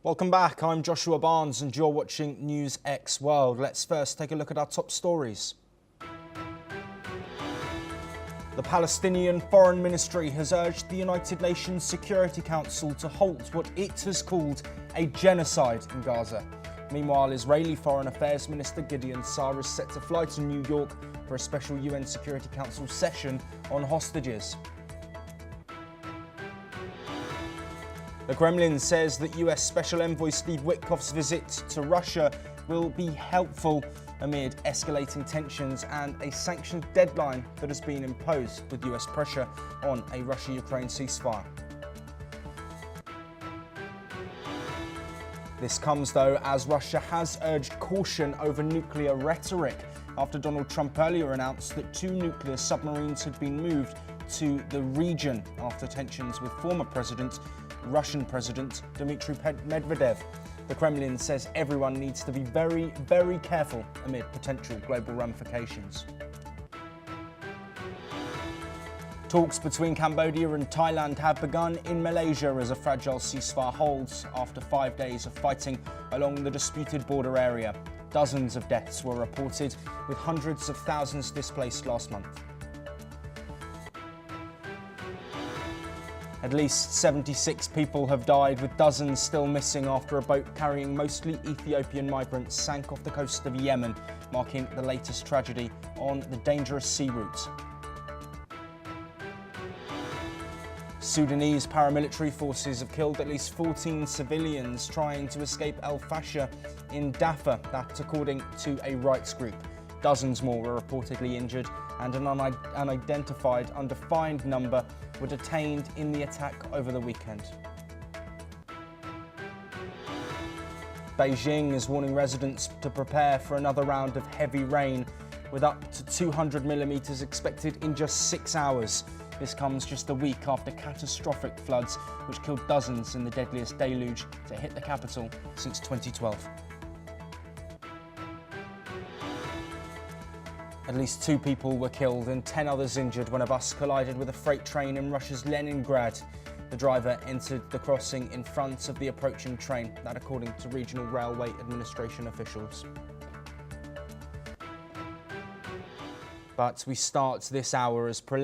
Welcome back, I'm Joshua Barnes and you're watching NewsX World. Let's first take a look at our top stories. The Palestinian Foreign Ministry has urged the United Nations Security Council to halt what it has called a genocide in Gaza. Meanwhile, Israeli Foreign Affairs Minister Gideon Saar is set to fly to New York for a special UN Security Council session on hostages. The Kremlin says that US Special Envoy Steve Witkoff's visit to Russia will be helpful amid escalating tensions and a sanctions deadline that has been imposed with US pressure on a Russia-Ukraine ceasefire. This comes, though, as Russia has urged caution over nuclear rhetoric after Donald Trump earlier announced that 2 nuclear submarines had been moved to the region after tensions with former Russian President Dmitry Medvedev. The Kremlin says everyone needs to be very, very careful amid potential global ramifications. Talks between Cambodia and Thailand have begun in Malaysia as a fragile ceasefire holds after 5 days of fighting along the disputed border area. Dozens of deaths were reported, with hundreds of thousands displaced last month. At least 76 people have died, with dozens still missing after a boat carrying mostly Ethiopian migrants sank off the coast of Yemen, marking the latest tragedy on the dangerous sea route. Sudanese paramilitary forces have killed at least 14 civilians trying to escape El Fasher in Darfur, that according to a rights group. Dozens more were reportedly injured, and an unidentified, undefined number were detained in the attack over the weekend. Beijing is warning residents to prepare for another round of heavy rain, with up to 200 millimetres expected in just 6 hours. This comes just a week after catastrophic floods which killed dozens in the deadliest deluge to hit the capital since 2012. At least 2 people were killed and 10 others injured when a bus collided with a freight train in Russia's Leningrad. The driver entered the crossing in front of the approaching train, that according to regional railway administration officials. But we start this hour as preliminary